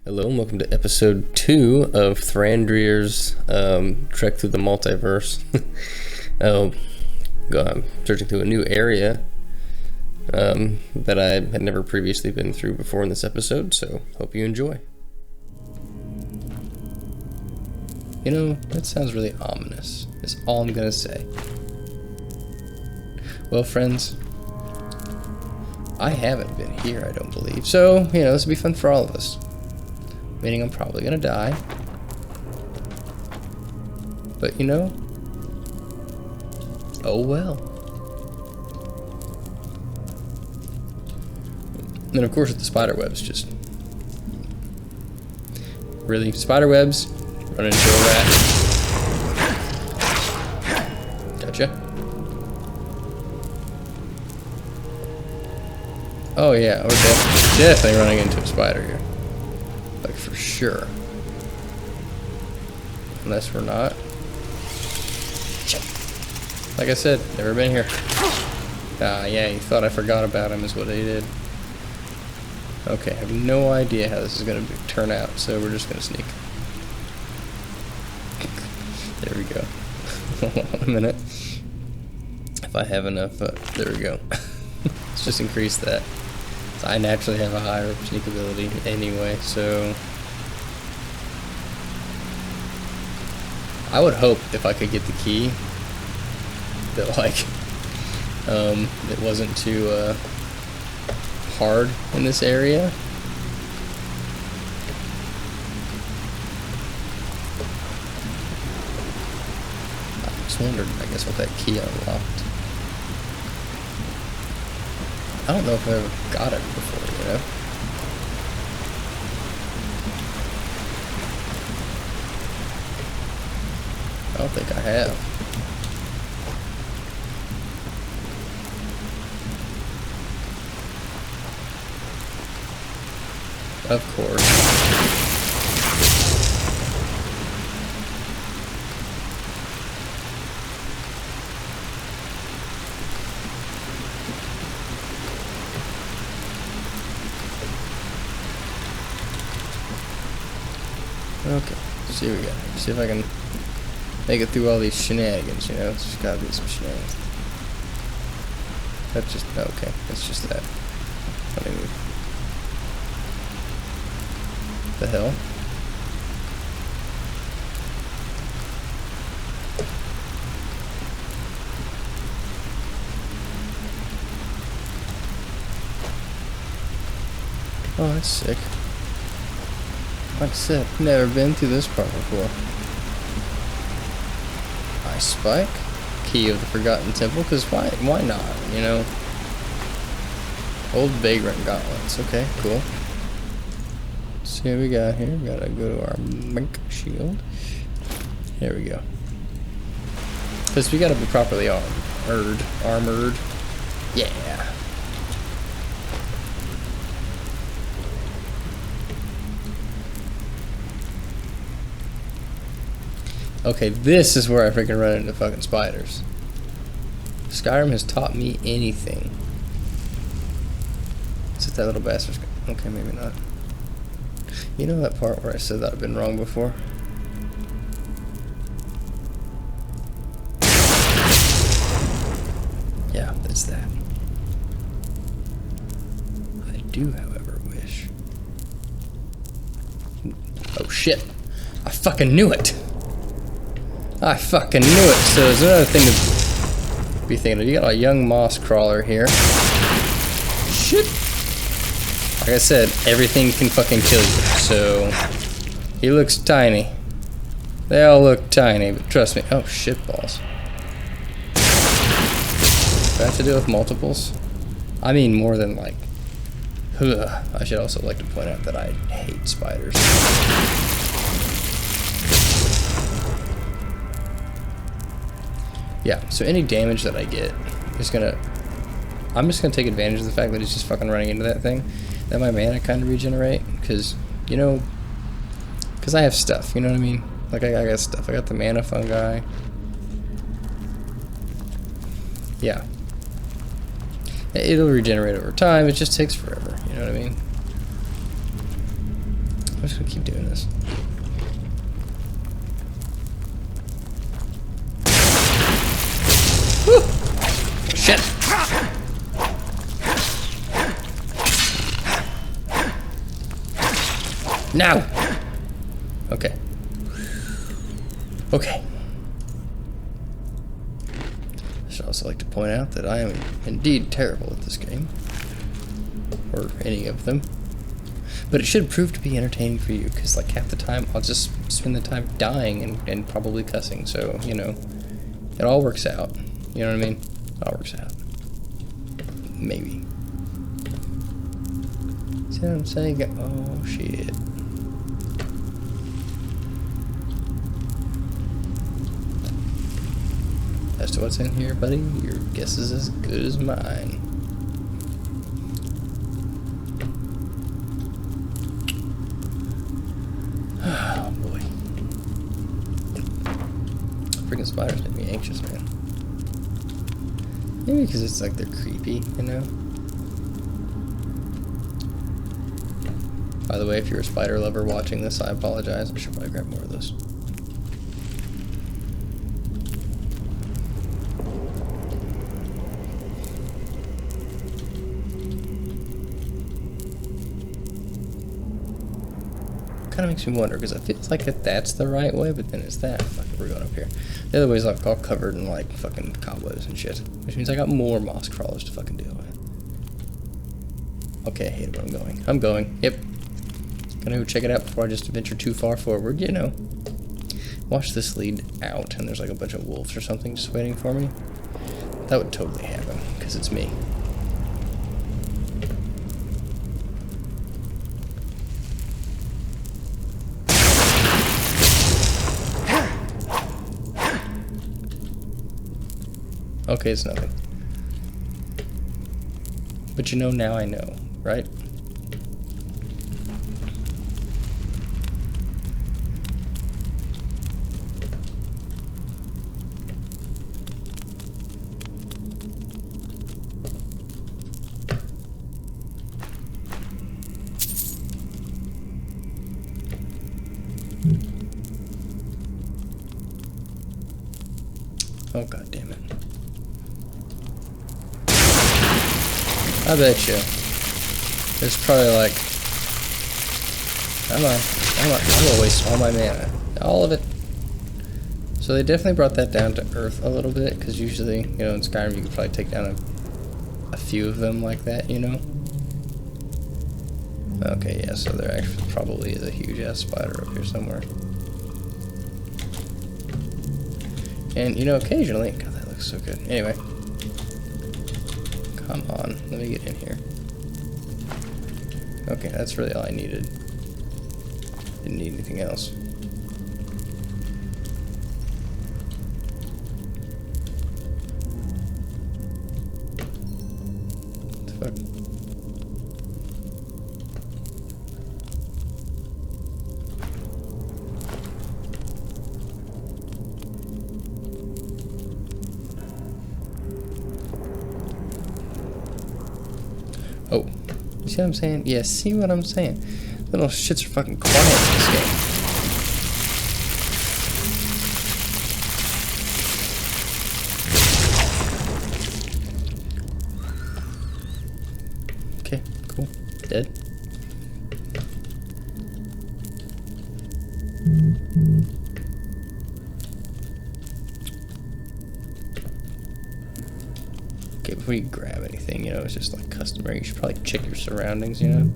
Hello and welcome to episode 2 of Thrandir's trek through the multiverse. I'm searching through a new area that I had never previously been through before in this episode, so hope you enjoy. You know, that sounds really ominous, is all I'm gonna say. Well, friends, I haven't been here, I don't believe, so, you know, this will be fun for all of us. Meaning I'm probably gonna die. But you know, oh well. And of course with the spider webs, just really spider webs, run into a rat. Gotcha. Oh yeah, we're definitely running into a spider here. Like for sure. Unless we're not. Like I said, never been here. Ah, yeah, he thought I forgot about him is what he did. Okay, I have no idea how this is going to turn out, so we're just going to sneak. There we go. Hold on a minute. If I have enough, there we go. Let's just increase that. So I naturally have a higher sneak ability anyway, so I would hope if I could get the key that like it wasn't too hard in this area. I just wondered, I guess, what that key unlocked. I don't know if I ever got it before, you know? I don't think I have. Of course. Okay, let's see what we got. See if I can make it through all these shenanigans, you know? It's just gotta be some shenanigans. That's just, okay, that's just that. I mean, the hell? Oh, that's sick. Like I said, never been through this part before. Ice Spike, Key of the Forgotten Temple, because why not, you know? Old Vagrant Gauntlets, okay, cool. Let's see what we got here. We gotta go to our Mink Shield. There we go. Because we gotta be properly armored. Yeah. Okay, this is where I freaking run into fucking spiders. Skyrim has taught me anything. Is it that little bastard? Okay, maybe not. You know that part where I said that I've been wrong before? Yeah, that's that. I do, however, wish. Oh shit. I fucking knew it! I fucking knew it. So there's another thing to be thinking of. You got a young moss crawler here. Shit. Like I said, everything can fucking kill you. So he looks tiny. They all look tiny, but trust me. Oh shit balls. Do I have to deal with multiples? I mean more than like. Ugh. I should also like to point out that I hate spiders. Yeah, so any damage that I get is gonna... I'm just gonna take advantage of the fact that he's just fucking running into that thing. That my mana kind of regenerate, because, you know... Because I have stuff, you know what I mean? Like, I got stuff. I got the mana fungi. Yeah. It'll regenerate over time, it just takes forever, you know what I mean? I'm just gonna keep doing this. Woo! Shit! Now! Okay. Okay. I should also like to point out that I am indeed terrible at this game. Or any of them. But it should prove to be entertaining for you, because like half the time I'll just spend the time dying and probably cussing, so, you know, it all works out. You know what I mean? It all works out. Maybe. See what I'm saying? Oh, shit. As to what's in here, buddy, your guess is as good as mine. Oh, boy. Freaking spiders make me anxious, man. Maybe because it's like they're creepy, you know? By the way, if you're a spider lover watching this, I apologize. I should probably grab more of those. Kind of makes me wonder, because it feels like that's the right way, but then it's that. Fuck it, we're going up here. The other way is like all covered in like fucking cobwebs and shit, which means I got more moss crawlers to fucking deal with. Okay, I hate it, but I'm going. I'm going. Yep. Gonna go check it out before I just venture too far forward, you know. Watch this lead out, and there's like a bunch of wolves or something just waiting for me. That would totally happen, because it's me. Okay, it's nothing. But you know, now I know, right? Oh, god damn it. I bet you. It's probably like, I'm gonna waste all my mana. All of it. So they definitely brought that down to earth a little bit, because usually, you know, in Skyrim you could probably take down a few of them like that, you know? Okay, yeah, so there actually probably is a huge ass spider up here somewhere. And, you know, occasionally, god, that looks so good. Anyway. Come on, let me get in here. Okay, that's really all I needed. Didn't need anything else. What the fuck? Oh, you see what I'm saying? Yeah, see what I'm saying? Little shits are fucking quiet in this game. Okay, cool. Dead. Okay, before you grab anything, you know, it's just like customary. You should probably check your surroundings, you know?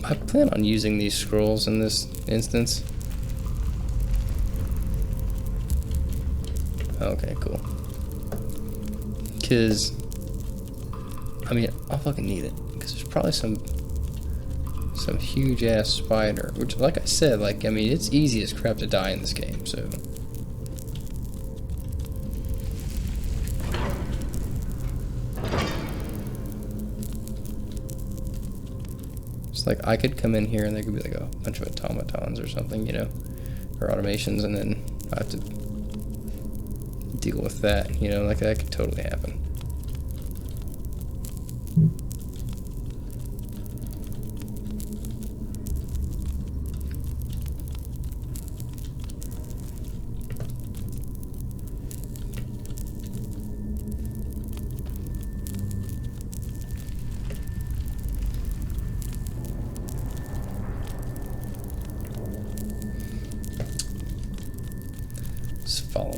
I plan on using these scrolls in this instance. Okay, cool. Because, I mean, I'll fucking need it. Because there's probably some huge ass spider, which, like I said, like, I mean, it's easy as crap to die in this game, so. It's like I could come in here and there could be like a bunch of automatons or something, you know, or automations, and then I have to deal with that, you know, like that could totally happen.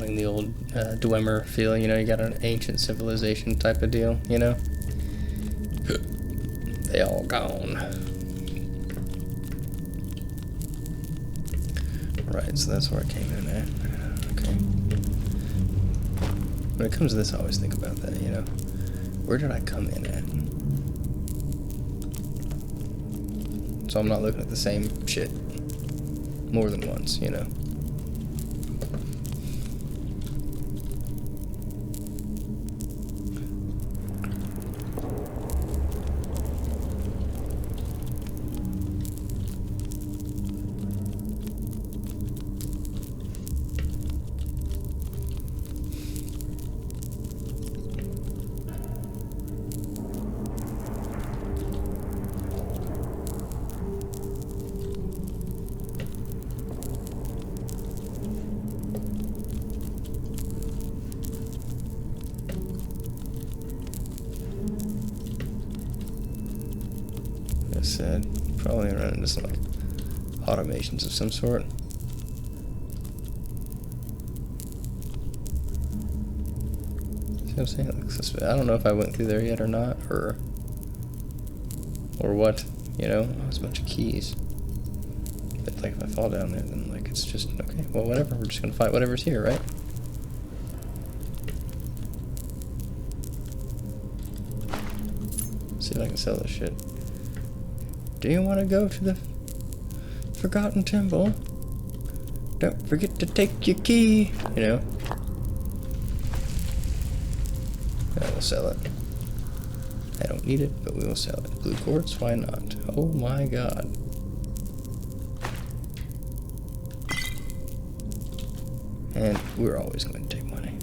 having the old Dwemer feel, you know, you got an ancient civilization type of deal, you know? They all gone. Right, so that's where I came in at. Okay. When it comes to this, I always think about that, you know? Where did I come in at? So I'm not looking at the same shit more than once, you know? Said probably run into some like automations of some sort. See what I'm saying? Like, I don't know if I went through there yet or not, or what, you know? There's a bunch of keys. But like if I fall down there, then like it's just okay, well whatever, we're just gonna fight whatever's here, right? See if I can sell this shit. Do you want to go to the Forgotten Temple? Don't forget to take your key, you know. Yeah, we'll sell it. I don't need it, but we will sell it. Blue quartz, why not? Oh my god. And we're always going to take money.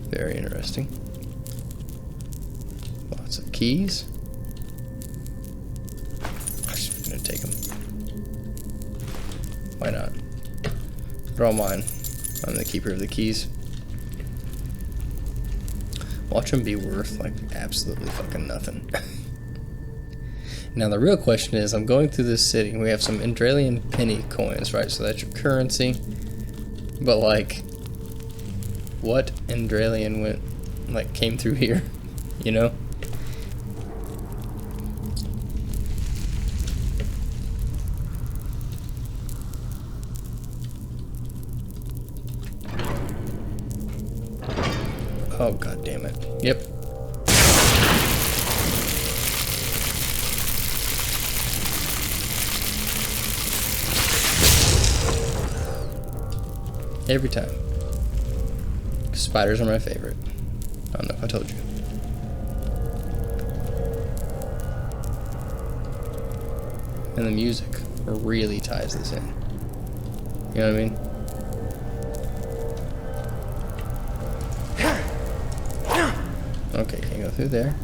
Very interesting. Lots of keys. Take them. Why not? They're all mine. I'm the keeper of the keys. Watch them be worth like absolutely fucking nothing. Now the real question is, I'm going through this city. We have some Andralian penny coins, right? So that's your currency. But like, what Andralian came through here? You know? Oh, god damn it. Yep. Every time. Spiders are my favorite. I don't know if I told you. And the music really ties this in. You know what I mean? Okay, can't go through there.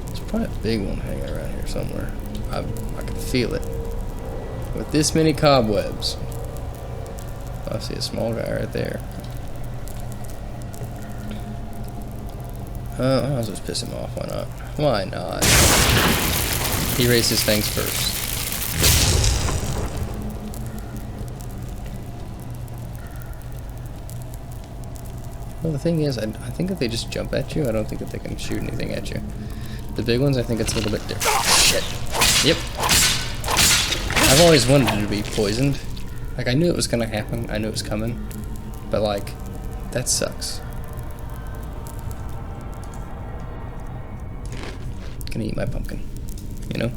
There's probably a big one hanging around here somewhere. I can feel it. With this many cobwebs. I see a small guy right there. I'll just piss him off, why not? Why not? He races things first. Well, the thing is, I think if they just jump at you, I don't think that they can shoot anything at you. The big ones, I think it's a little bit different. Shit. Yep. I've always wanted it to be poisoned. Like, I knew it was gonna happen. I knew it was coming. But, like, that sucks. Gonna eat my pumpkin. You know?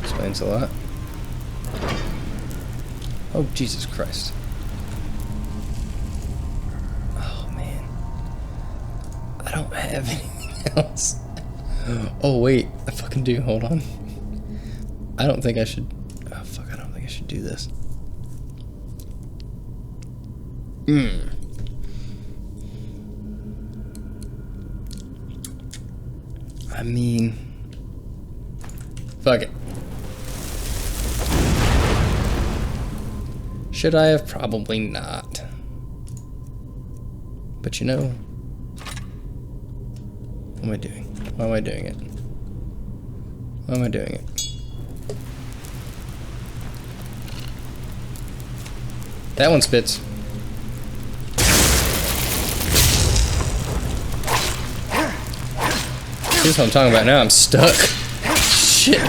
Explains a lot. Oh, Jesus Christ. Oh, man. I don't have anything else. Oh, wait. I fucking do. Hold on. I don't think I should... Oh, fuck. I don't think I should do this. I mean, fuck it. Should I have? Probably not. But you know, what am I doing? Why am I doing it? Why am I doing it? That one spits. This is what I'm talking about now. I'm stuck. Shit.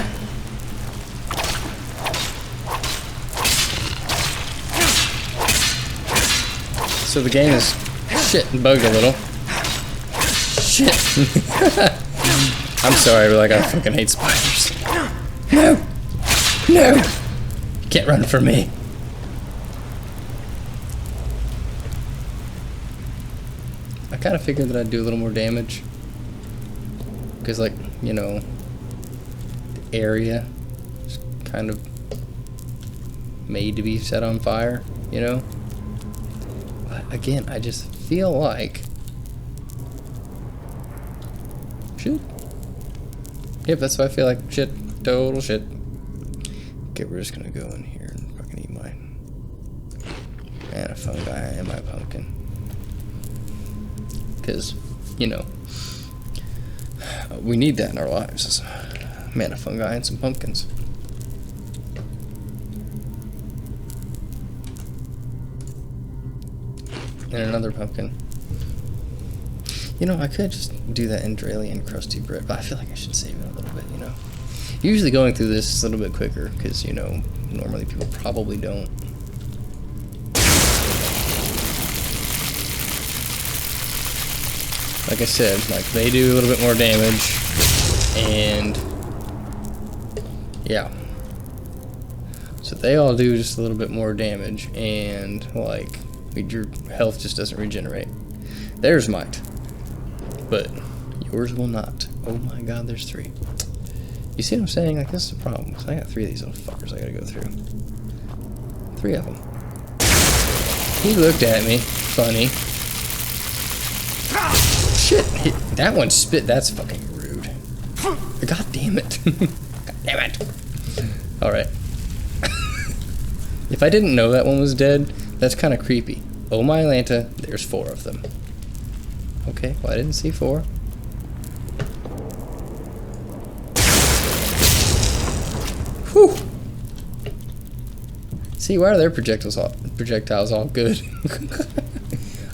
So the game is shit bugged a little. Shit. I'm sorry, but like I fucking hate spiders. No. No. You can't run from me. I kind of figured that I'd do a little more damage. Because, like, you know, the area is kind of made to be set on fire, you know? But again, I just feel like... Shit. Yep, that's what I feel like. Shit. Total shit. Okay, we're just gonna go in here and fucking eat my... mana fungi and my pumpkin. Because, you know... we need that in our lives, is mana fungi and some pumpkins. And another pumpkin. You know, I could just do that in Dralian crusty bread, but I feel like I should save it a little bit, you know. Usually going through this is a little bit quicker, because, you know, normally people probably don't. Like I said, like they do a little bit more damage, and yeah. So they all do just a little bit more damage, and like your health just doesn't regenerate. Theirs might, but yours will not. Oh my god, there's 3. You see what I'm saying? Like this is the problem. I got 3 of these little fuckers I gotta go through. 3 of them. He looked at me, funny. Shit, that one spit. That's fucking rude. God damn it. God damn it. Alright. If I didn't know that one was dead, that's kind of creepy. Oh my Atlanta, there's 4 of them. Okay, well I didn't see 4. Whew. See, why are their projectiles all good?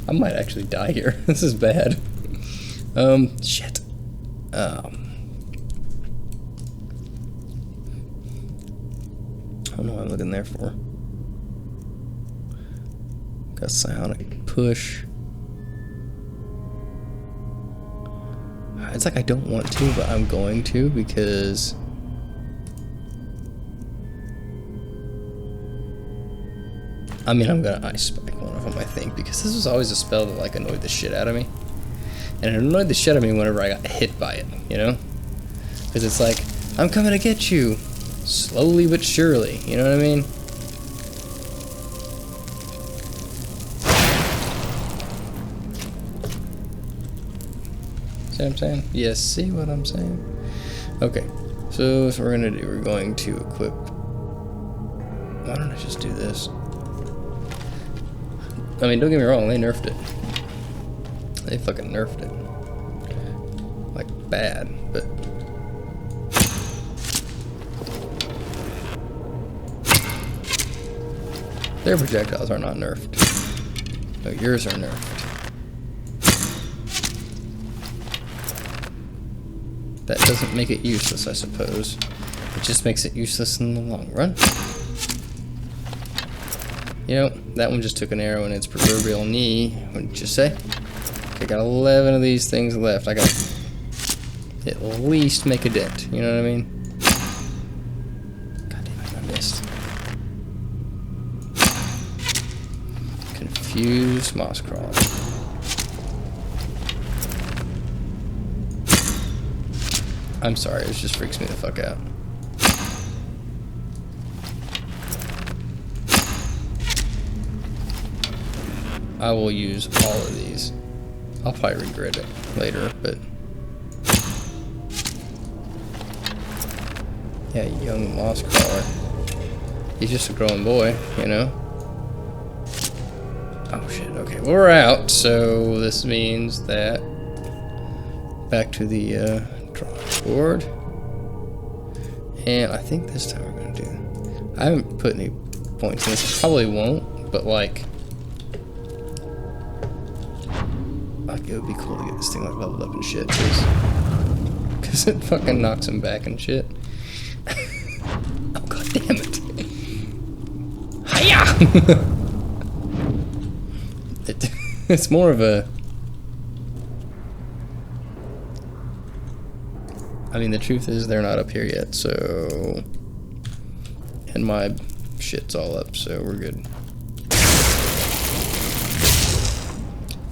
I might actually die here. This is bad. Shit. I don't know what I'm looking there for. Got psionic push. It's like I don't want to, but I'm going to because... I mean, I'm gonna Ice Spike one of them, I think, because this was always a spell that, like, annoyed the shit out of me. And it annoyed the shit out of me whenever I got hit by it, you know? Because it's like, I'm coming to get you. Slowly but surely, you know what I mean? See what I'm saying? Yes, see what I'm saying? Okay, so that's what we're gonna do. We're going to equip... Why don't I just do this? I mean, don't get me wrong, they nerfed it. They fucking nerfed it. Like, bad, but... Their projectiles are not nerfed. No, yours are nerfed. That doesn't make it useless, I suppose. It just makes it useless in the long run. You know, that one just took an arrow in its proverbial knee, wouldn't you say? I got 11 of these things left. I gotta at least make a dent, you know what I mean? God damn it, I missed. Confused moss crawler. I'm sorry, it just freaks me the fuck out. I will use all of these. I'll probably regret it later, but Yeah, young moss crawler. He's just a growing boy, you know? Oh shit, okay. Well, we're out, so this means that back to the drawing board. And I think this time we're gonna do... I haven't put any points in this. Probably won't, but like it would be cool to get this thing like leveled up and shit, because it fucking knocks him back and shit. Oh god damn it! Hiya! It's more of a... I mean, the truth is they're not up here yet, so... And my shit's all up, so we're good.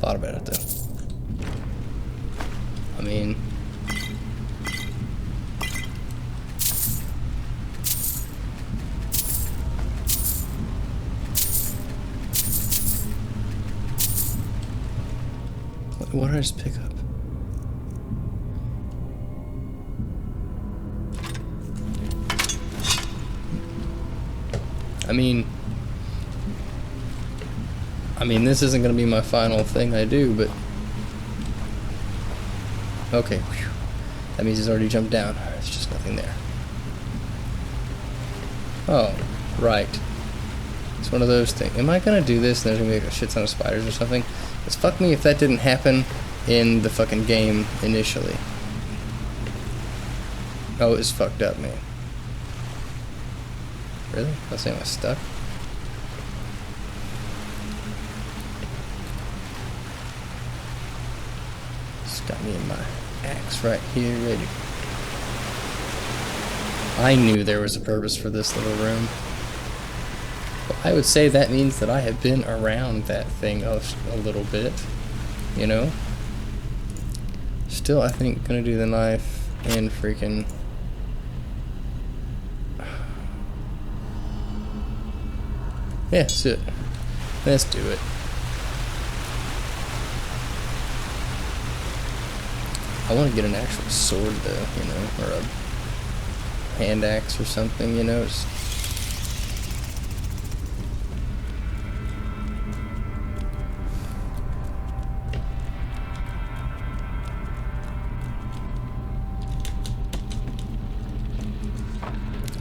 Thought about it, though. I mean... What did I just pick up? I mean, this isn't going to be my final thing I do, but... Okay, whew. That means he's already jumped down. There's just nothing there. Oh, right. It's one of those things. Am I going to do this and there's going to be like a shit ton of spiders or something? Because fuck me if that didn't happen in the fucking game initially. Oh, it's fucked up, man. Really? I was saying I was stuck? Just got me in my axe right here, ready. I knew there was a purpose for this little room. But I would say that means that I have been around that thing a little bit, you know? Still, I think, gonna do the knife and freaking... Yeah, let's do it. Let's do it. I want to get an actual sword, though, you know, or a hand axe or something, you know. Just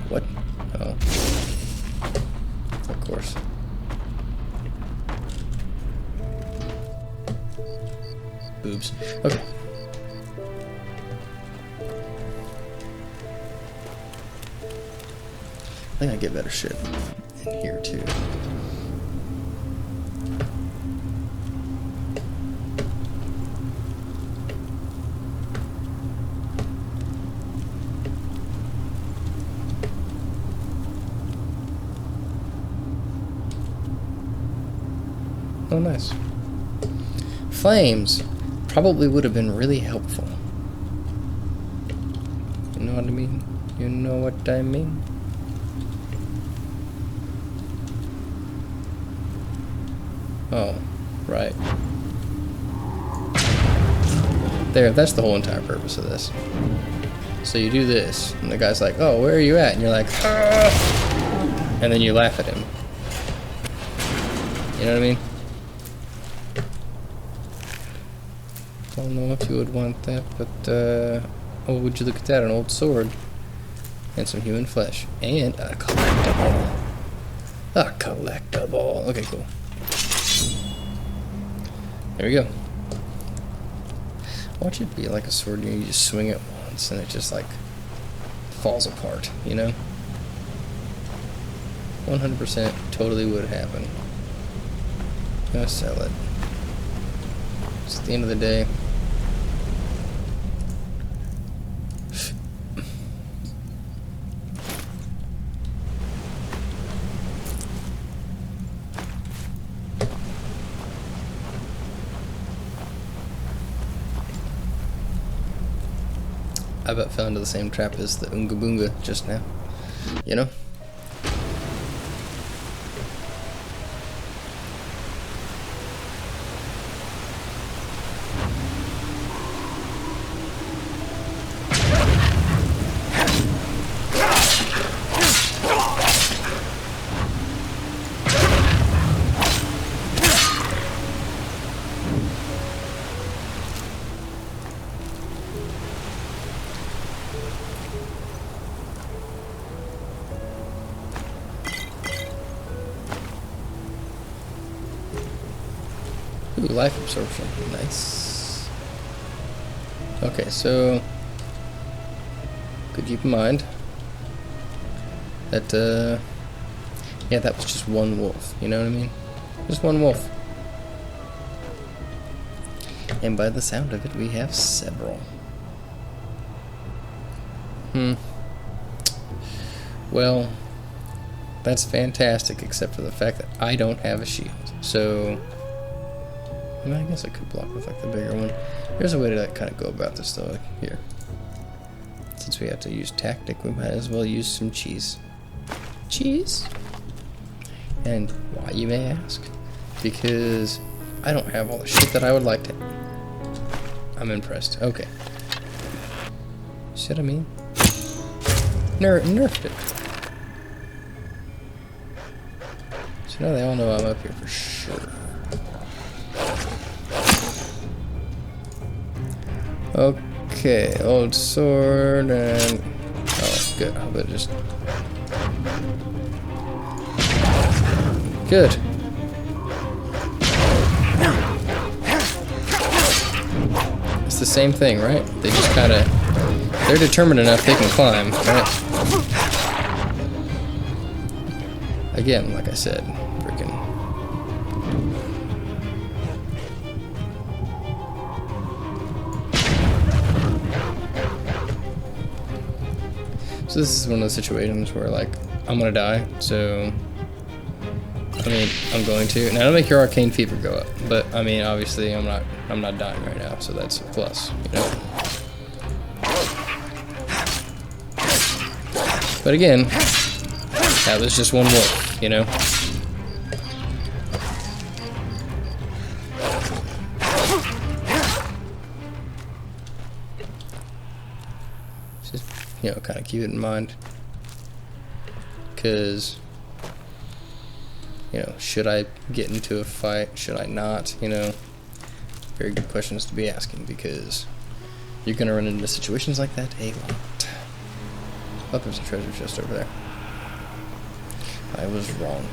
what? Oh. Of course. Boobs. Okay. I think I get better shit in here too. Oh, nice. Flames probably would have been really helpful. You know what I mean? You know what I mean? Oh, right. There, that's the whole entire purpose of this. So you do this, and the guy's like, oh, where are you at? And you're like, ah! And then you laugh at him. You know what I mean? Don't know if you would want that, but, oh, would you look at that? An old sword. And some human flesh. And a collectible. A collectible. Okay, cool. There we go. I want you to be like a sword, you just swing it once and it just like falls apart, you know? 100% totally would happen. Gonna sell it. It's at the end of the day. I about fell into the same trap as the Oonga Boonga just now. You know? Ooh, life absorption. Nice. Okay, so good keep in mind that yeah, that was just one wolf, you know what I mean? Just one wolf. And by the sound of it, we have several. Well, that's fantastic, except for the fact that I don't have a shield. So, I mean, I guess I could block with like the bigger one. There's a way to like, kind of go about this though. Here, since we have to use tactic, we might as well use some cheese. Cheese? And why, you may ask? Because I don't have all the shit that I would like to. I'm impressed. Okay. See what I mean? Nerfed it. So now they all know I'm up here for sure. Okay, old sword and... Oh, good. How about just... Good. It's the same thing, right? They just kind of... They're determined enough they can climb, right? Again, like I said, freaking... So this is one of those situations where, like, I'm gonna die, so... I mean, I'm going to. Now, it'll make your arcane fever go up, but I mean, obviously, I'm not dying right now, so that's a plus, you know. But again, that was just one wolf, you know. Just, you know, kind of keep it in mind, because. You know, should I get into a fight? Should I not? You know, very good questions to be asking because you're going to run into situations like that a lot. Oh, there's a treasure chest over there. I was wrong.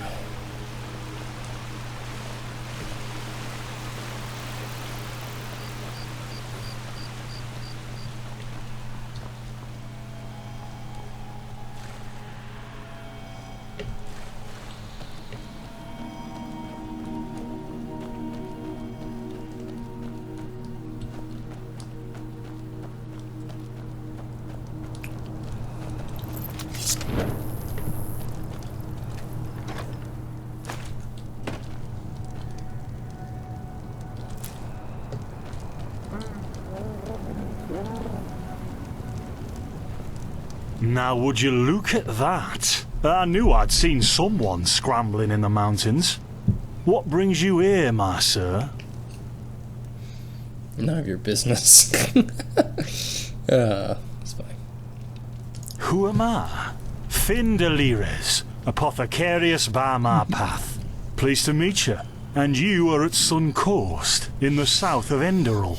Now would you look at that? I knew I'd seen someone scrambling in the mountains. What brings you here, my sir? None of your business. It's fine. Who am I? Finn Delires, apothecarius by my path. Pleased to meet you. And you are at Sun Coast, in the south of Enderal.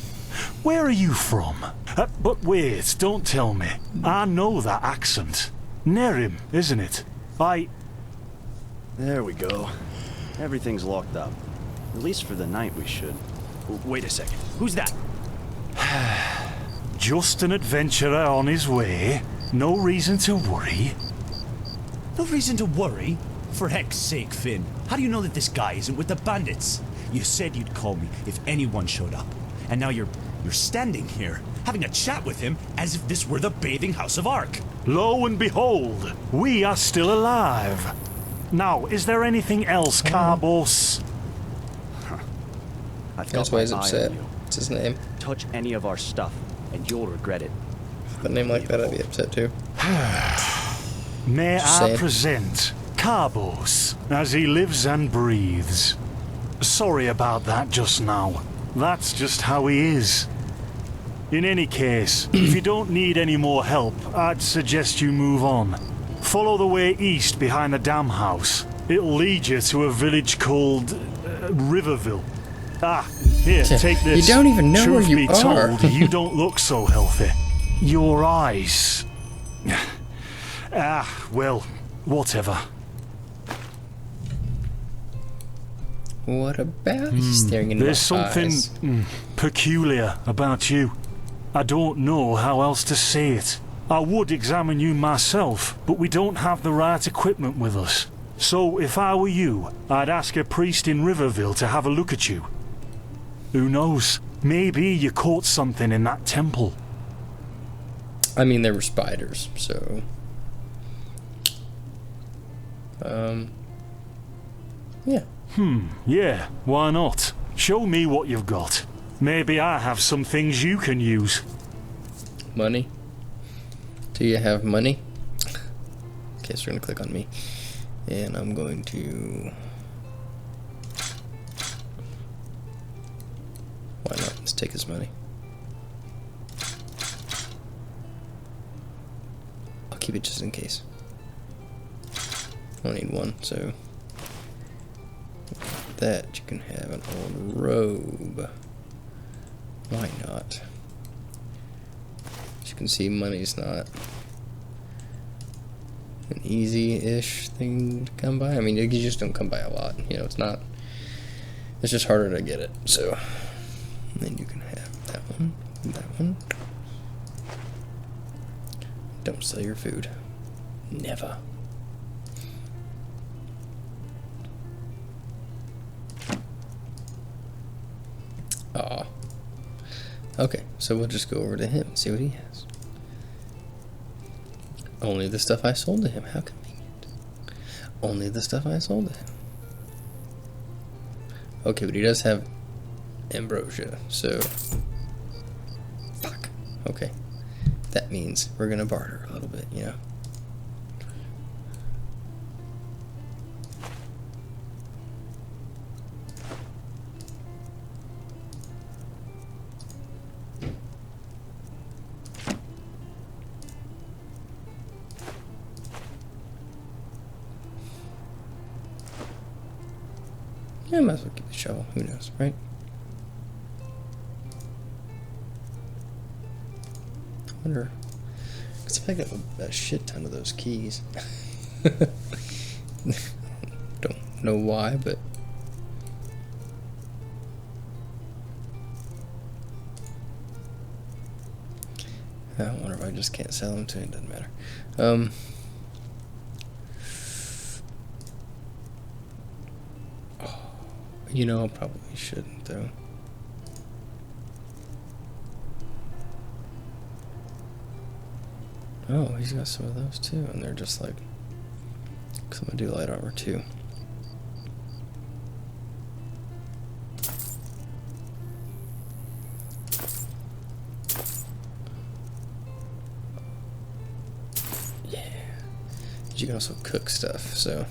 Where are you from? But wait, don't tell me. I know that accent. Nerim, isn't it? There we go. Everything's locked up. At least for the night we should. Wait a second. Who's that? Just an adventurer on his way. No reason to worry. No reason to worry? For heck's sake, Finn. How do you know that this guy isn't with the bandits? You said you'd call me if anyone showed up. And now you're standing here, having a chat with him as if this were the bathing house of Ark. Lo and behold, we are still alive. Now, is there anything else, Carbos? That's why he's upset. It's his name. Touch any of our stuff, and you'll regret it. With a name like that, I'd be upset too. May Just I saying. present Carbos, as he lives and breathes. Sorry about that just now. That's just how he is. In any case, if you don't need any more help, I'd suggest you move on. Follow the way east behind the dam house. It'll lead you to a village called Riverville. Ah, here, take this. You don't even know Truth where you be are. told, you don't look so healthy. Your eyes. Well, whatever. What about? He's staring into There's my something eyes. peculiar about you. I don't know how else to say it. I would examine you myself, but we don't have the right equipment with us. So if I were you, I'd ask a priest in Riverville to have a look at you. Who knows? Maybe you caught something in that temple. I mean, there were spiders, so... Yeah. Yeah, why not? Show me what you've got. Maybe I have some things you can use. Money? Do you have money? Okay, so we're gonna click on me. And I'm going to... Why not? Let's take his money. I'll keep it just in case. I only need one, so... That you can have an old robe. Why not? As you can see, money's not an easy-ish thing to come by. I mean, you just don't come by a lot. You know, it's not. It's just harder to get it. So, and then you can have that one, that one. Don't sell your food. Never. Aw. Okay, so we'll just go over to him and see what he has. Only the stuff I sold to him. How convenient. Only the stuff I sold to him. Okay, but he does have ambrosia, so... Fuck. Okay. That means we're gonna barter a little bit, you know? Yeah, I might as well keep the shovel. Who knows, right? I wonder... Because if I got a shit ton of those keys... Don't know why, but... I wonder if I just can't sell them to him. It doesn't matter. You know, I probably shouldn't, though. Oh, he's got some of those, too. And they're just like... Because I'm going to do light armor, too. Yeah. You can also cook stuff, so...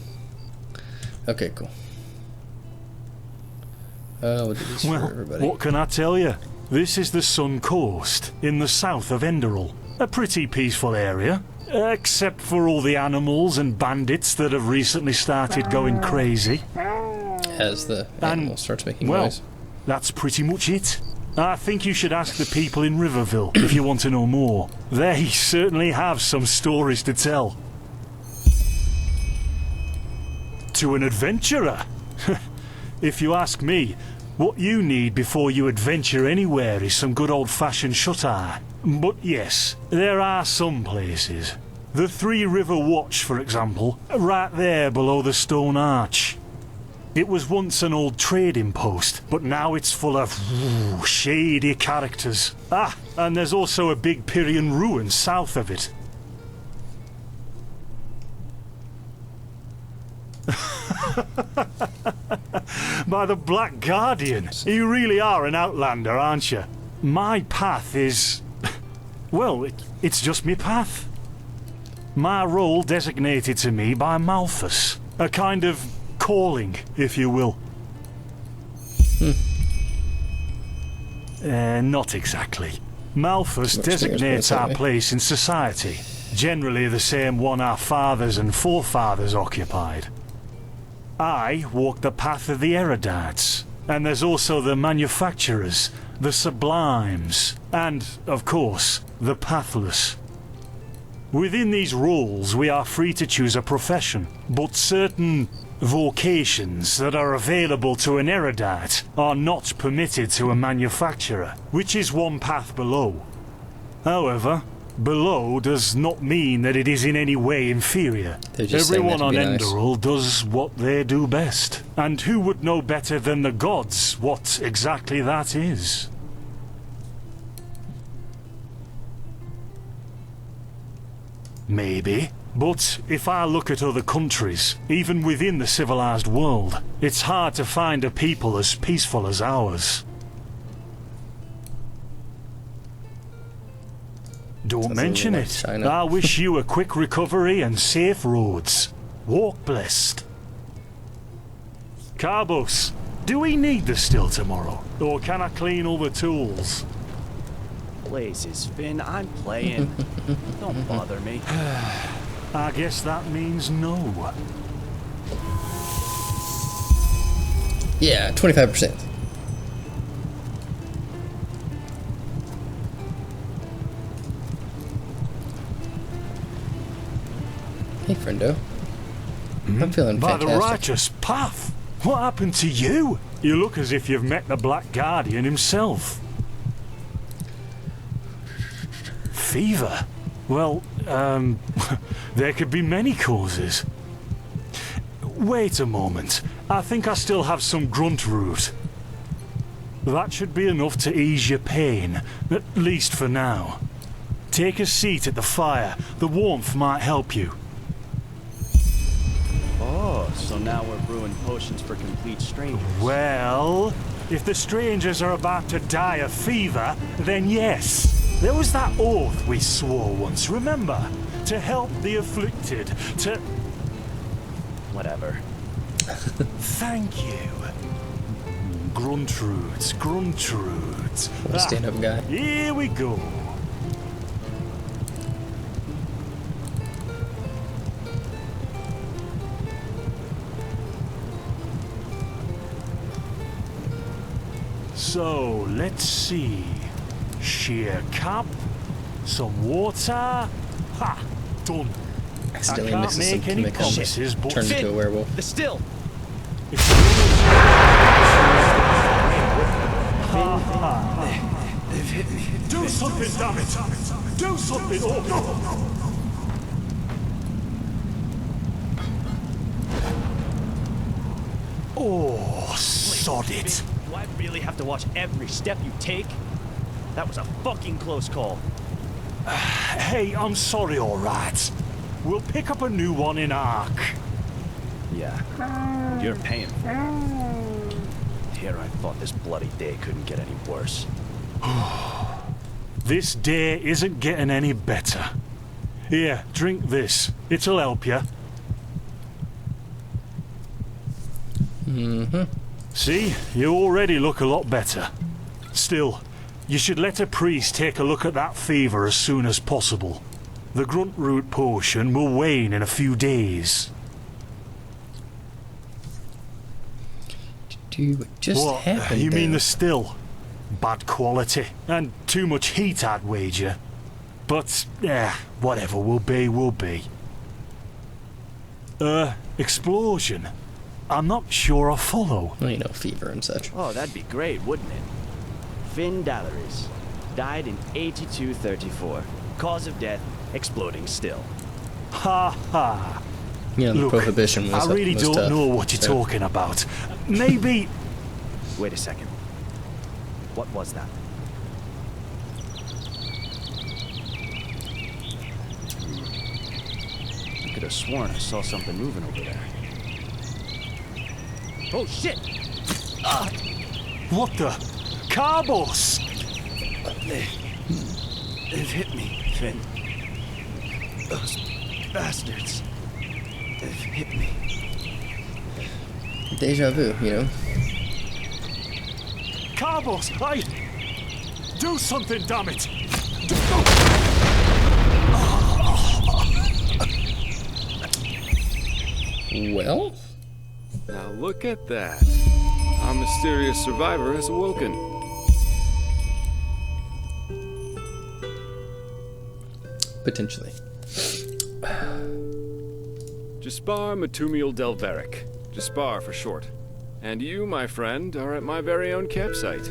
Okay, cool. We'll do this for everybody. What can I tell you? This is the Sun Coast, in the south of Enderal. A pretty peaceful area, except for all the animals and bandits that have recently started going crazy. As the animal starts making well, noise. That's pretty much it. I think you should ask the people in Riverville if you want to know more. They certainly have some stories to tell. To an adventurer? If you ask me, what you need before you adventure anywhere is some good old-fashioned shut-eye. But yes, there are some places. The Three River Watch, for example, right there below the stone arch. It was once an old trading post, but now it's full of shady characters. Ah, and there's also a big Pyrian ruin south of it. By the Black Guardian, you really are an outlander, aren't you? My path is... well, it's just me path. My role designated to me by Malthus. A kind of calling, if you will. Not exactly. Malthus designates our place in society. Generally the same one our fathers and forefathers occupied. I walk the path of the erudites, and there's also the manufacturers, the sublimes, and, of course, the pathless. Within these roles, we are free to choose a profession, but certain vocations that are available to an erudite are not permitted to a manufacturer, which is one path below. However, below does not mean that it is in any way inferior. They're just saying that Everyone to on be nice. Enderal does what they do best. And who would know better than the gods what exactly that is? Maybe. But if I look at other countries, even within the civilized world, it's hard to find a people as peaceful as ours. Don't Sounds a mention little like it. China. I wish you a quick recovery and safe roads. Walk blessed. Carbos, do we need the still tomorrow? Or can I clean all the tools? Blazes, Finn, I'm playing. Don't bother me. I guess that means no. Yeah, 25%. Hey, friendo. I'm feeling By the fantastic. righteous path. What happened to you? You look as if you've met the Black Guardian himself. Fever? Well, there could be many causes. Wait a moment. I think I still have some grunt root. That should be enough to ease your pain, at least for now. Take a seat at the fire. The warmth might help you. Oh, so now we're brewing potions for complete strangers. Well, if the strangers are about to die of fever, then yes. There was that oath we swore once, remember? To help the afflicted, to... Whatever. Thank you. Gruntroots, Gruntroots. What a stand-up guy. Here we go. So, let's see. Sheer cap, some water. Ha! Done. Accidentally I can't misses some make any chemical. promises, but Turned into a werewolf. The still! Do something, damn it! Do something! Oh, no! Oh, sod it! Do I really have to watch every step you take? That was a fucking close call. Hey, I'm sorry, all right. We'll pick up a new one in Ark. Yeah. You're paying for it. Here I thought this bloody day couldn't get any worse. This day isn't getting any better. Here, drink this. It'll help you. See, you already look a lot better. Still, you should let a priest take a look at that fever as soon as possible. The grunt root potion will wane in a few days. Dude, what just What? happened You mean there? the still? Bad quality and too much heat, I'd wager. But, whatever will be, will be. Explosion? I'm not sure I follow. Well, you know, fever and such. Oh, that'd be great, wouldn't it? Finn Dalaris. Died in 8234. Cause of death, exploding still. Ha ha. You know, the Look, prohibition was I really was don't tough, know what you're so- talking about. Maybe... Wait a second. What was that? I could have sworn I saw something moving over there. Oh shit! What the? Carbos! They've hit me, Finn. Those bastards. They've hit me. Deja vu, you know. Carbos, do something, damn it! Well, Now look at that. Our mysterious survivor has awoken. potentially. Jaspar Matumiel Delveric. Jaspar for short. And you, my friend, are at my very own campsite.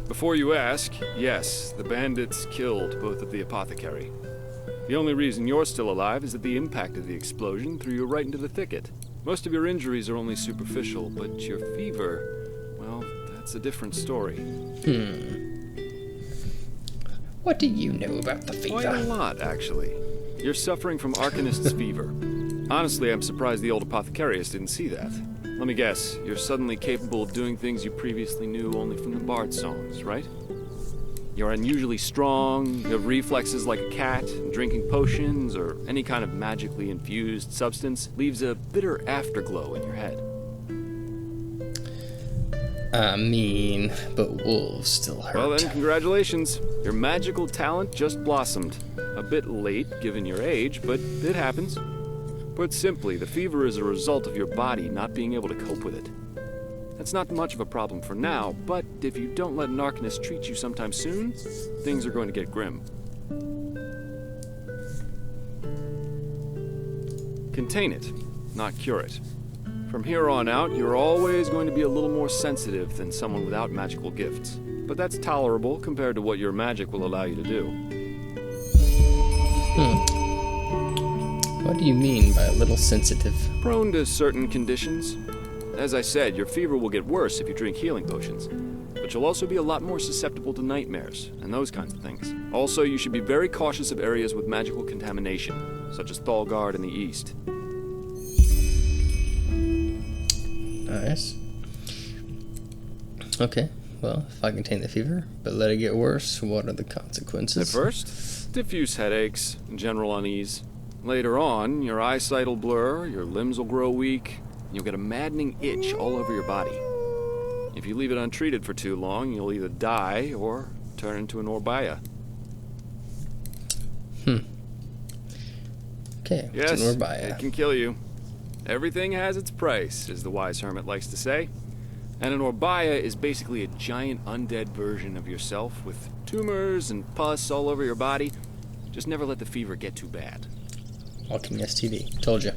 Before you ask, yes, the bandits killed both of the apothecary. The only reason you're still alive is that the impact of the explosion threw you right into the thicket. Most of your injuries are only superficial, but your fever, well, that's a different story. What do you know about the fever? Quite a lot, actually. You're suffering from Arcanist's fever. Honestly, I'm surprised the old apothecarius didn't see that. Let me guess, you're suddenly capable of doing things you previously knew only from the bard songs, right? You're unusually strong, you have reflexes like a cat, and drinking potions or any kind of magically infused substance leaves a bitter afterglow in your head. I mean, but wolves still hurt. Well then, congratulations. Your magical talent just blossomed. A bit late, given your age, but it happens. Put simply, the fever is a result of your body not being able to cope with it. That's not much of a problem for now, but if you don't let an Arcanist treat you sometime soon, things are going to get grim. Contain it, not cure it. From here on out, you're always going to be a little more sensitive than someone without magical gifts. But that's tolerable compared to what your magic will allow you to do. What do you mean by a little sensitive? Prone to certain conditions. As I said, your fever will get worse if you drink healing potions. But you'll also be a lot more susceptible to nightmares and those kinds of things. Also, you should be very cautious of areas with magical contamination, such as Thalgard in the east. Nice. Okay, well, if I contain the fever, but let it get worse, what are the consequences? At first, diffuse headaches, general unease. Later on, your eyesight will blur, your limbs will grow weak, and you'll get a maddening itch all over your body. If you leave it untreated for too long, you'll either die or turn into an Orbaya. Okay, Yes, it's an Orbaya. it can kill you. Everything has its price, as the wise hermit likes to say. And an Orbaya is basically a giant undead version of yourself with tumors and pus all over your body. Just never let the fever get too bad. Walking STD. Told you.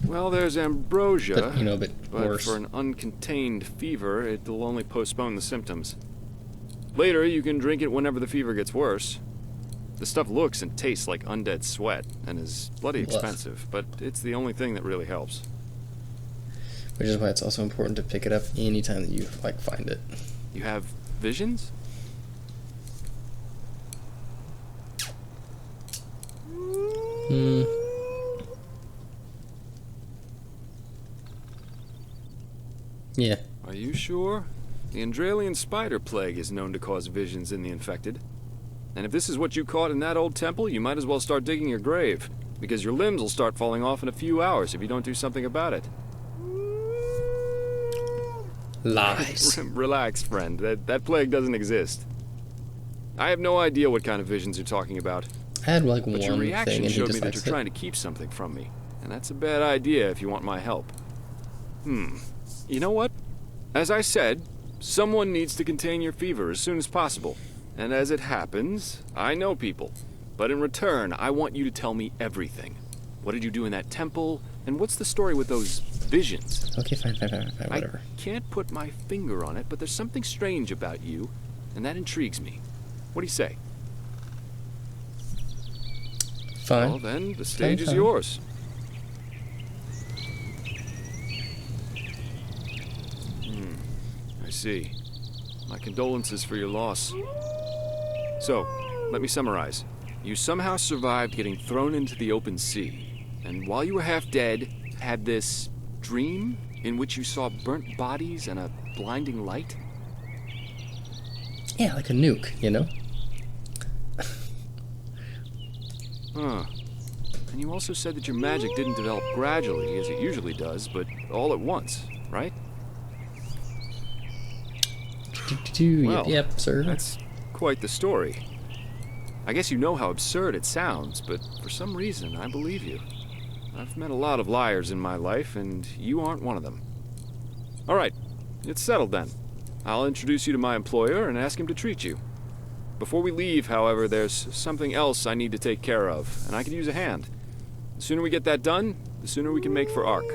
Well, there's ambrosia, But, a bit but worse. for an uncontained fever, it'll only postpone the symptoms. Later, you can drink it whenever the fever gets worse. The stuff looks and tastes like undead sweat, and is bloody Woof. expensive, but it's the only thing that really helps. Which is why it's also important to pick it up anytime that you, find it. You have visions? Yeah. Are you sure? The Andralian spider plague is known to cause visions in the infected. And if this is what you caught in that old temple, you might as well start digging your grave, because your limbs will start falling off in a few hours if you don't do something about it. Lies. Relax, friend. That plague doesn't exist. I have no idea what kind of visions you're talking about, I had, but one your thing reaction and he showed me just that likes you're it. trying to keep something from me, and that's a bad idea if you want my help. You know what? As I said, someone needs to contain your fever as soon as possible. And as it happens, I know people. But in return, I want you to tell me everything. What did you do in that temple? And what's the story with those visions? Okay, fine, whatever. I can't put my finger on it, but there's something strange about you, and that intrigues me. What do you say? Fine. Well, then, the stage is fine. yours. I see. My condolences for your loss. So, let me summarize. You somehow survived getting thrown into the open sea, and while you were half dead, had this dream in which you saw burnt bodies and a blinding light? Yeah, like a nuke, Huh. And you also said that your magic didn't develop gradually, as it usually does, but all at once, right? Well, Yep, sir. That's quite the story. I guess you know how absurd it sounds, but for some reason, I believe you. I've met a lot of liars in my life, and you aren't one of them. All right, it's settled then. I'll introduce you to my employer and ask him to treat you. Before we leave, however, there's something else I need to take care of, and I could use a hand. The sooner we get that done, the sooner we can make for Ark.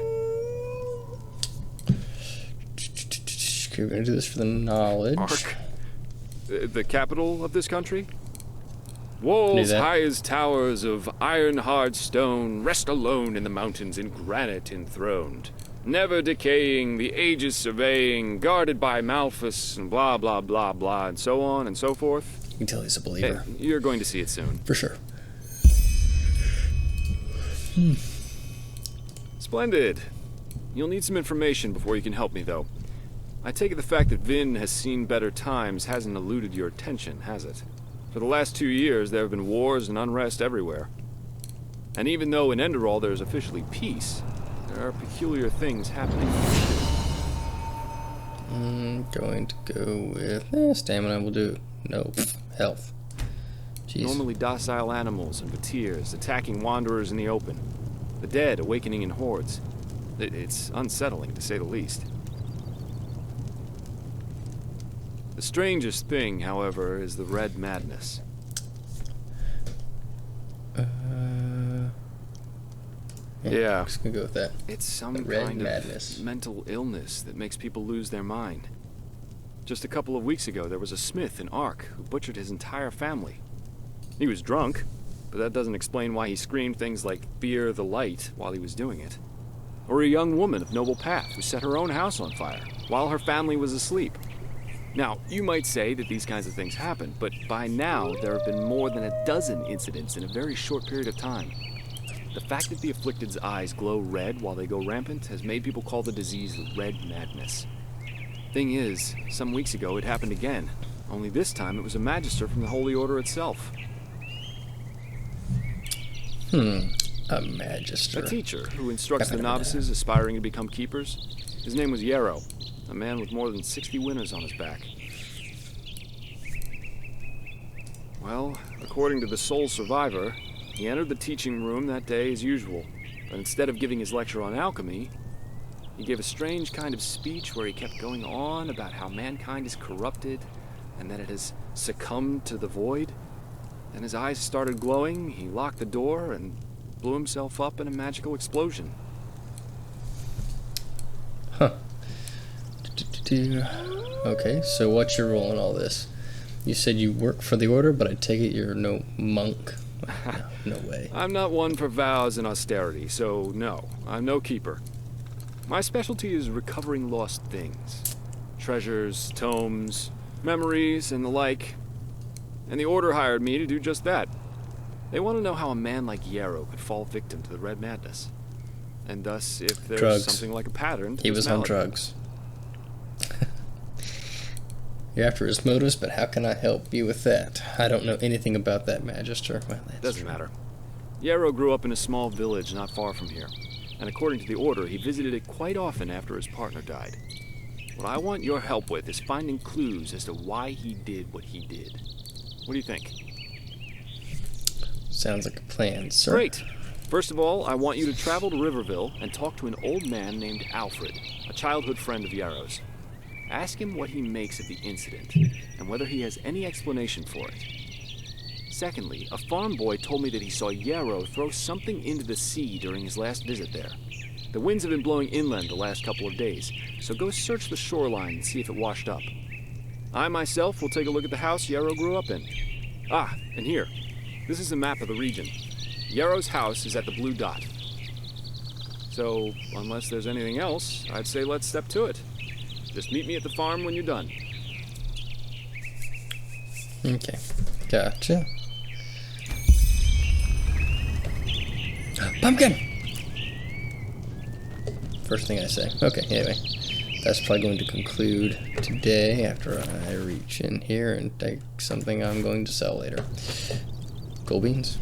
Okay, we're gonna do this for the knowledge. Ark? The capital of this country? Walls that. high as towers of iron-hard stone rest alone in the mountains in granite enthroned. Never decaying, the ages surveying, guarded by Malphus, and blah, blah, blah, blah, and so on and so forth. You can tell he's a Hey, believer. you're going to see it soon. For sure. Splendid. You'll need some information before you can help me, though. I take it the fact that Vin has seen better times hasn't eluded your attention, has it? For the last 2 years, there have been wars and unrest everywhere. And even though in Enderal there is officially peace, there are peculiar things happening. I'm going to go with stamina. We'll do no health. Jeez. Normally docile animals and Vatirs attacking wanderers in the open. The dead awakening in hordes. It's unsettling, to say the least. The strangest thing, however, is the Red Madness. Yeah. I'm just gonna go with that. It's some The Red kind Madness. of mental illness that makes people lose their mind. Just a couple of weeks ago, there was a smith in Ark who butchered his entire family. He was drunk, but that doesn't explain why he screamed things like "Fear the light" while he was doing it. Or a young woman of noble path who set her own house on fire while her family was asleep. Now, you might say that these kinds of things happen, but by now there have been more than a dozen incidents in a very short period of time. The fact that the afflicted's eyes glow red while they go rampant has made people call the disease the Red Madness. Thing is, some weeks ago it happened again, only this time it was a magister from the Holy Order itself. A magister. A teacher who instructs the novices aspiring to become keepers. His name was Yarrow, a man with more than 60 winners on his back. Well, according to the sole survivor, he entered the teaching room that day as usual, but instead of giving his lecture on alchemy, he gave a strange kind of speech where he kept going on about how mankind is corrupted and that it has succumbed to the void. Then his eyes started glowing, he locked the door, and blew himself up in a magical explosion. Huh. Okay, so what's your role in all this? You said you work for the Order, but I take it you're no monk. No way. I'm not one for vows and austerity, so no, I'm no keeper. My specialty is recovering lost things. Treasures, tomes, memories, and the like. And the Order hired me to do just that. They want to know how a man like Yarrow could fall victim to the Red Madness. And thus, if there's Drugs. something like a pattern to He this was on malady. drugs. You're after his motives, but how can I help you with that? I don't know anything about that magister. Well, that's Doesn't true. matter. Yarrow grew up in a small village not far from here, and according to the Order, he visited it quite often after his partner died. What I want your help with is finding clues as to why he did what he did. What do you think? Sounds like a plan, sir. Great! First of all, I want you to travel to Riverville and talk to an old man named Alfred, a childhood friend of Yarrow's. Ask him what he makes of the incident, and whether he has any explanation for it. Secondly, a farm boy told me that he saw Yarrow throw something into the sea during his last visit there. The winds have been blowing inland the last couple of days, so go search the shoreline and see if it washed up. I myself will take a look at the house Yarrow grew up in. Ah, and here. This is a map of the region. Yarrow's house is at the blue dot. So, unless there's anything else, I'd say let's step to it. Just meet me at the farm when you're done. Okay, gotcha. Pumpkin! First thing I say. Okay, anyway. That's probably going to conclude today after I reach in here and take something I'm going to sell later. Gold beans?